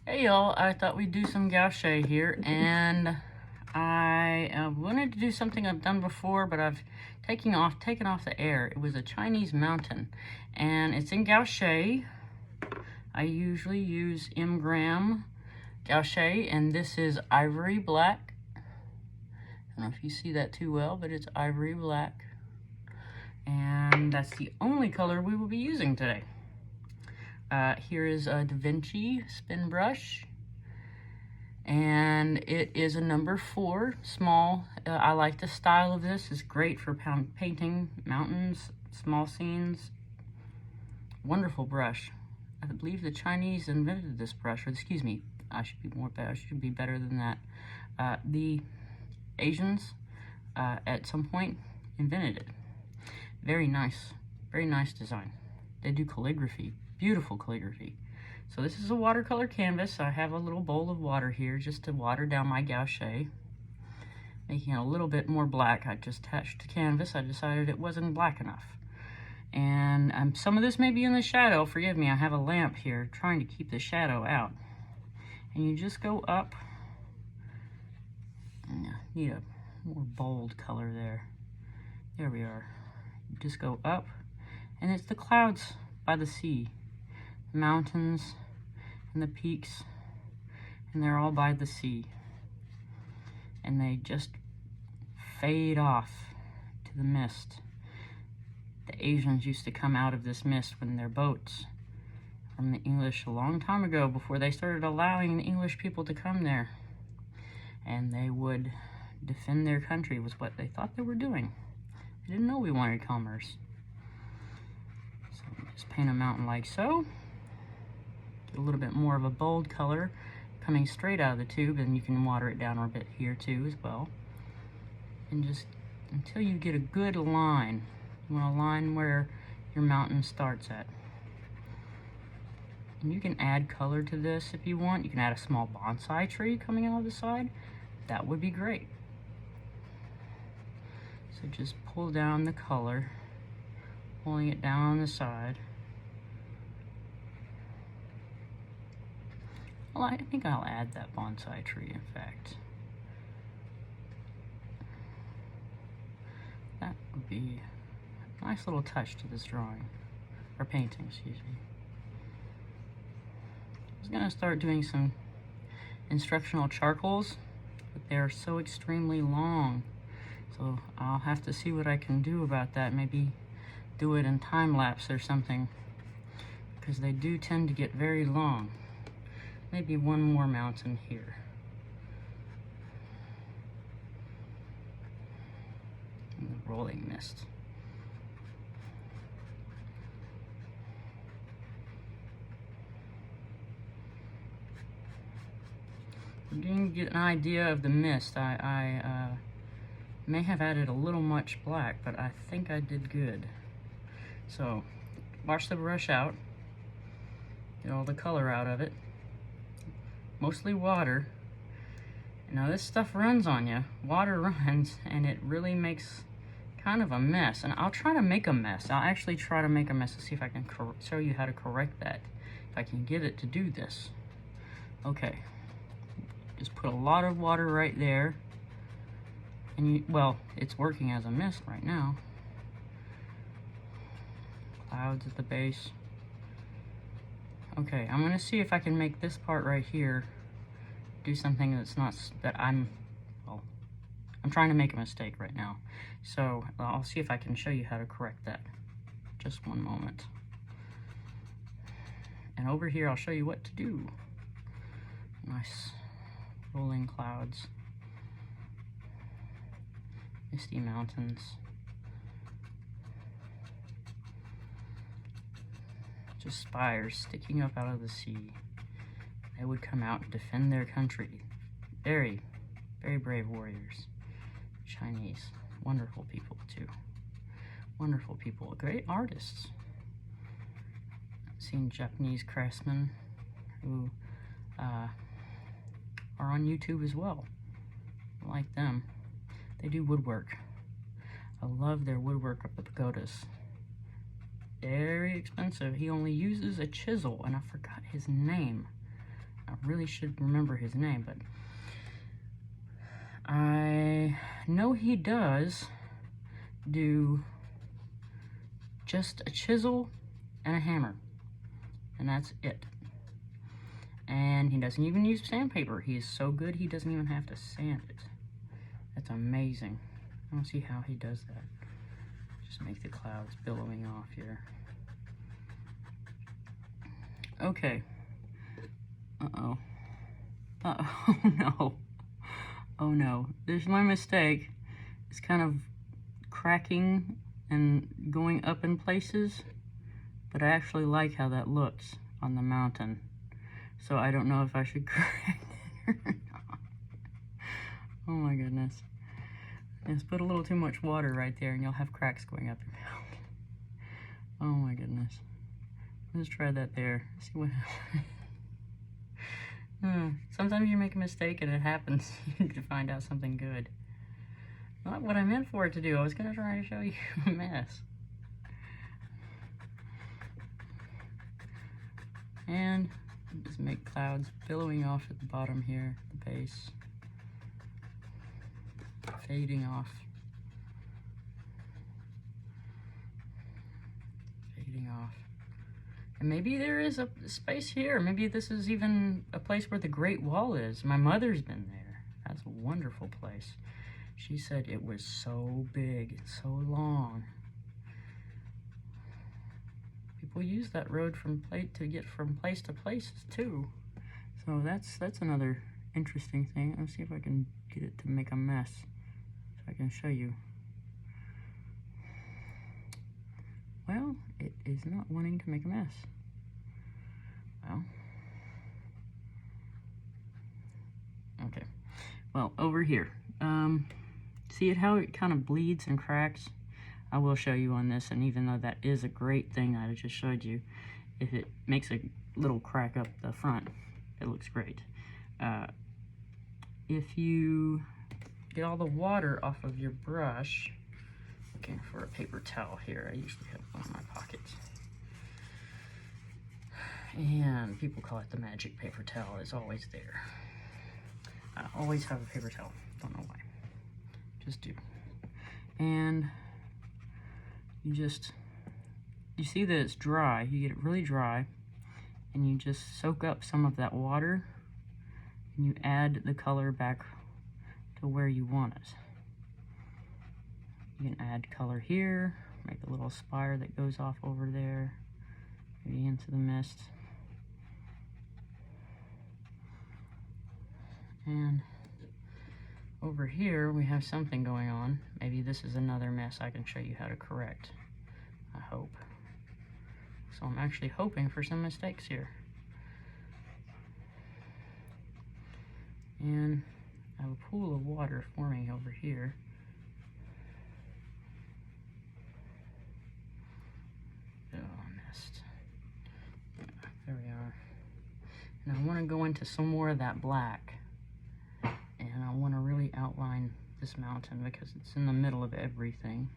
Hey y'all, I thought we'd do some gouache here, and I wanted to do something I've done before, but I've taken off the air. It was a Chinese mountain, and it's in gouache. I usually use M. Graham gouache, and this is ivory black. I don't know if you see that too well, but it's ivory black. And that's the only color we will be using today. Here is a Da Vinci spin brush, and it is a number 4, small. I like the style of this. It's great for painting mountains, small scenes. Wonderful brush. I believe the Chinese invented this brush, or excuse me, I should be better than that. The Asians at some point invented it. Very nice design. They do calligraphy, beautiful calligraphy. So this is a watercolor canvas. I have a little bowl of water here just to water down my gouache, making it a little bit more black. I just touched the canvas. I decided it wasn't black enough. And some of this may be in the shadow. Forgive me, I have a lamp here trying to keep the shadow out. And you just go up. Need a more bold color there. There we are. You just go up, and it's the clouds by the sea, the mountains and the peaks, and they're all by the sea. And they just fade off to the mist. The Asians used to come out of this mist when their boats from the English a long time ago, before they started allowing the English people to come there. And they would defend their country, was what they thought they were doing. They didn't know we wanted commerce. So just paint a mountain like so. Get a little bit more of a bold color coming straight out of the tube, and you can water it down a bit here too as well. And just until you get a good line. You want a line where your mountain starts at. And you can add color to this if you want. You can add a small bonsai tree coming out of the side. That would be great. So just pull down the color, pulling it down on the side. Well, I think I'll add that bonsai tree, in fact. That would be a nice little touch to this drawing, or painting, excuse me. I was gonna start doing some instructional charcoals, but they are so extremely long. So I'll have to see what I can do about that. Maybe do it in time lapse or something, because they do tend to get very long. Maybe one more mountain here. And the rolling mist. You can get an idea of the mist. I may have added a little much black, but I think I did good. So wash the brush out, get all the color out of it, mostly water. Now this stuff runs on you, water runs, and it really makes kind of a mess. And I'll try to make a mess. I'll actually try to make a mess to see if I can show you how to correct that, if I can get it to do this. Okay, just put a lot of water right there. And well, it's working as a mist right now. Clouds at the base. Okay, I'm gonna see if I can make this part right here do something that's not, I'm trying to make a mistake right now. So I'll see if I can show you how to correct that. Just one moment. And over here, I'll show you what to do. Nice rolling clouds. Misty mountains. Just spires sticking up out of the sea. They would come out and defend their country. Very, very brave warriors. Chinese. Wonderful people, too. Wonderful people. Great artists. I've seen Japanese craftsmen who are on YouTube as well. I like them. They do woodwork. I love their woodwork of the pagodas. Very expensive. He only uses a chisel, and I forgot his name. I really should remember his name, but I know he does do just a chisel and a hammer, and that's it. And he doesn't even use sandpaper. He is so good he doesn't even have to sand it. That's amazing. I don't see how he does that. Just make the clouds billowing off here. Okay. Uh-oh. Uh-oh, no. Oh no, there's my mistake. It's kind of cracking and going up in places, but I actually like how that looks on the mountain. So I don't know if I should correct it or not. Oh my goodness. Just put a little too much water right there and you'll have cracks going up your mountain. Oh my goodness. Let's try that there. See what happens. Sometimes you make a mistake and it happens. You find out something good. Not what I meant for it to do. I was going to try to show you a mess. And just make clouds billowing off at the bottom here, the base. Fading off. Fading off. And maybe there is a space here. Maybe this is even a place where the Great Wall is. My mother's been there. That's a wonderful place. She said it was so big, so long. People use that road to get from place to place too. So that's another interesting thing. Let's see if I can get it to make a mess, so I can show you. Well, it is not wanting to make a mess. Well, okay. Well, over here, see how it kind of bleeds and cracks? I will show you on this, and even though that is a great thing I just showed you, if it makes a little crack up the front, it looks great. If you get all the water off of your brush, looking for a paper towel here. I usually have one in my pockets. And people call it the magic paper towel. It's always there. I always have a paper towel. Don't know why. Just do. And you see that it's dry. You get it really dry. And you just soak up some of that water. And you add the color back to where you want it. You can add color here, make a little spire that goes off over there, maybe into the mist. And over here we have something going on. Maybe this is another mess I can show you how to correct, I hope. So I'm actually hoping for some mistakes here. And I have a pool of water forming over here. There we are. And I want to go into some more of that black. And I want to really outline this mountain because it's in the middle of everything.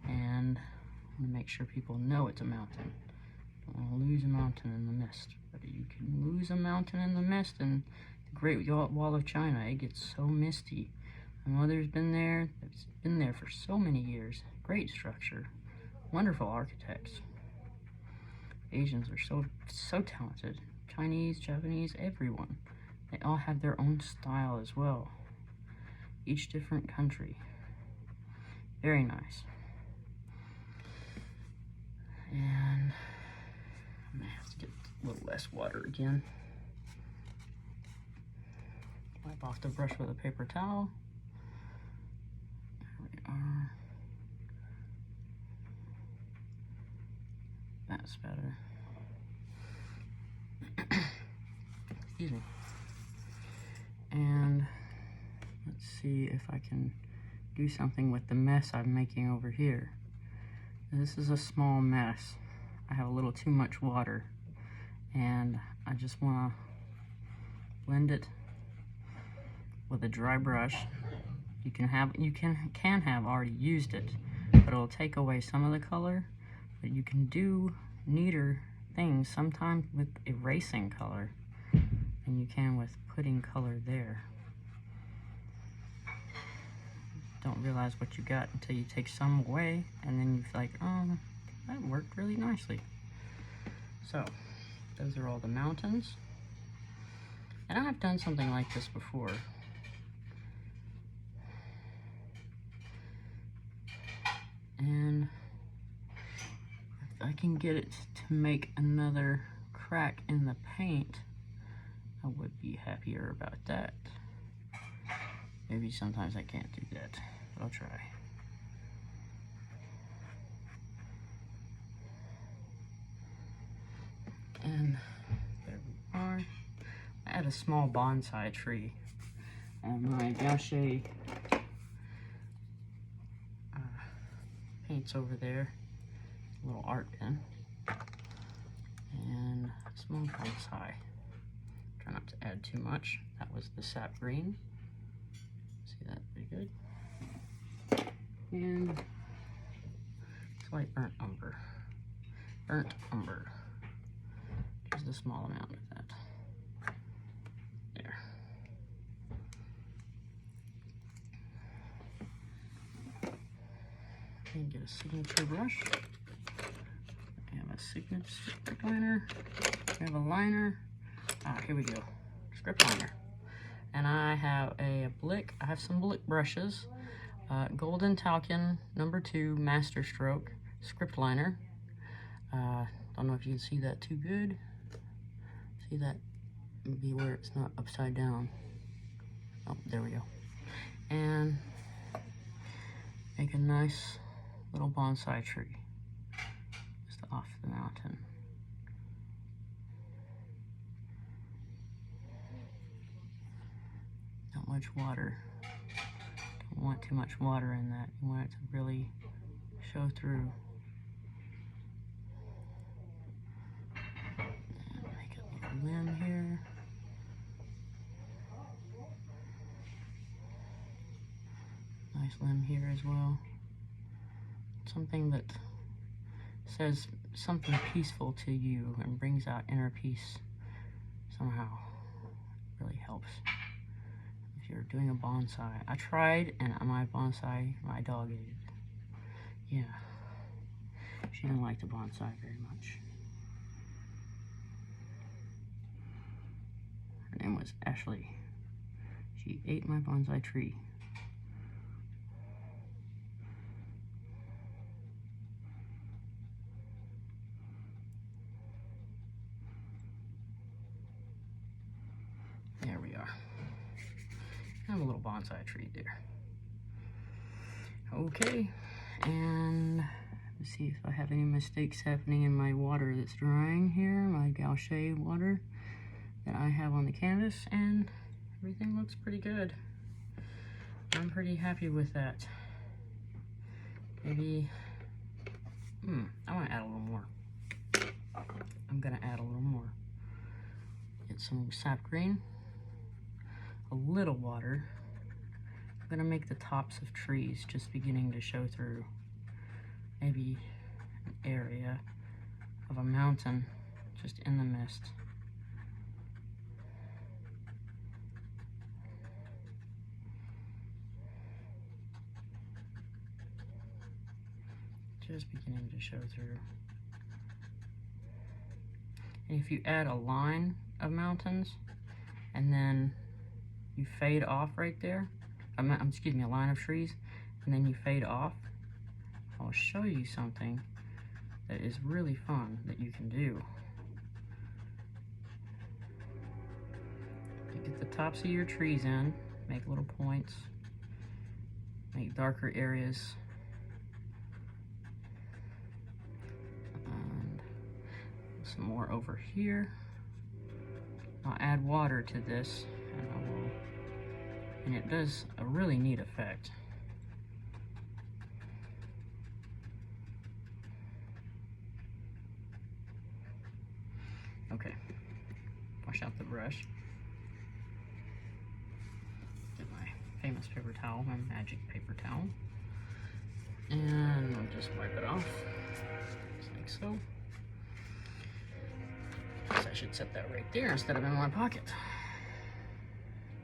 And I want to make sure people know it's a mountain. Don't want to lose a mountain in the mist. But you can lose a mountain in the mist in the Great Wall of China. It gets so misty. My mother's been there. It's been there for so many years. Great structure. Wonderful architects. Asians are so talented. Chinese, Japanese, everyone. They all have their own style as well. Each different country. Very nice. And I'm gonna have to get a little less water again. Wipe off the brush with a paper towel. There we are. That's better. Excuse me. And let's see if I can do something with the mess I'm making over here. This is a small mess. I have a little too much water and I just want to blend it with a dry brush. You can have already used it, but it'll take away some of the color. But you can do neater things sometimes with erasing color. than you can with putting color there. Don't realize what you got until you take some away, and then you feel like, oh, that worked really nicely. So, those are all the mountains. And I've done something like this before. And if I can get it to make another crack in the paint, I would be happier about that. Maybe sometimes I can't do that, but I'll try. And there we are. I had a small bonsai tree, and my gouache paints over there, a little art pen, and a small bonsai. Try not to add too much. That was the sap green. See that pretty good. And slight burnt umber. Just a small amount of that. There. And get a signature brush. I have a signature script liner. We have a liner. Here we go. Script liner. And I have a Blick. I have some Blick brushes. Golden Talcon number 2 Master Stroke script liner. Don't know if you can see that too good. See that? Be where it's not upside down. Oh, there we go. And make a nice little bonsai tree just off the mountain. Not much water. Don't want too much water in that. You want it to really show through. And make a little limb here. Nice limb here as well. Something that says something peaceful to you and brings out inner peace somehow. Really helps. If you're doing a bonsai. I tried, and my bonsai, my dog ate it. Yeah. She didn't like the bonsai very much. Her name was Ashley. She ate my bonsai tree. There we are. I have a little bonsai tree there. Okay, and let's see if I have any mistakes happening in my water that's drying here, my gouache water that I have on the canvas, and everything looks pretty good. I'm pretty happy with that. Maybe, I want to add a little more. I'm gonna add a little more. Get some sap green. A little water. I'm gonna make the tops of trees just beginning to show through. Maybe an area of a mountain just in the mist. Just beginning to show through. And if you add a line of mountains and then you fade off right there, excuse me, a line of trees, and then you fade off, I'll show you something that is really fun that you can do. You get the tops of your trees in, make little points, make darker areas, and some more over here. I'll add water to this, and it does a really neat effect. Okay, wash out the brush. Get my famous paper towel, my magic paper towel, and I'll just wipe it off, just like so. Set I should set that right there instead of in my pocket.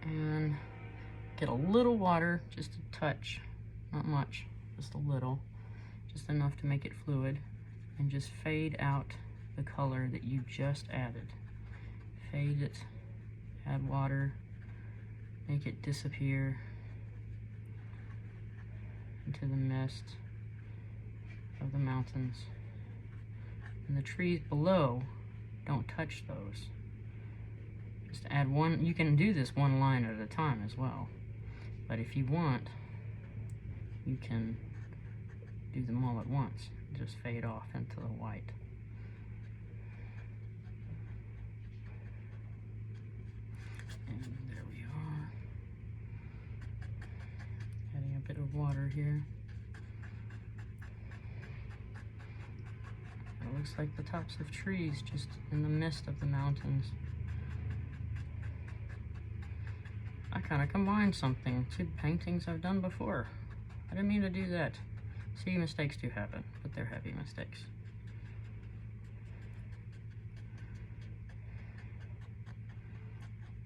And get a little water, just a touch, not much, just a little, just enough to make it fluid, and just fade out the color that you just added. Fade it, add water, make it disappear into the mist of the mountains. And the trees below, don't touch those. Just add one, you can do this one line at a time as well. But if you want, you can do them all at once. Just fade off into the white. And there we are. Adding a bit of water here. It looks like the tops of trees just in the mist of the mountains. I kind of combined something, two paintings I've done before. I didn't mean to do that. See, mistakes do happen, but they're heavy mistakes.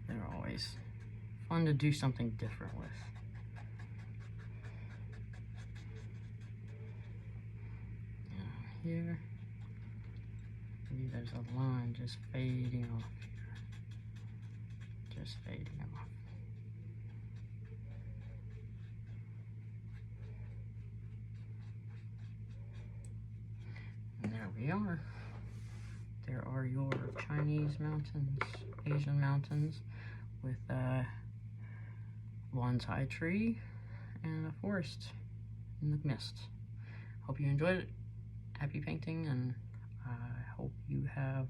They're always fun to do something different with. Now here, maybe there's a line just fading off here. Just fading off. And there we are. There are your Chinese mountains, Asian mountains, with a bonsai tree and a forest in the mist. Hope you enjoyed it. Happy painting, and I hope you have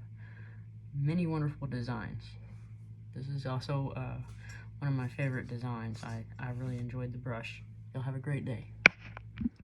many wonderful designs. This is also one of my favorite designs. I really enjoyed the brush. You'll have a great day.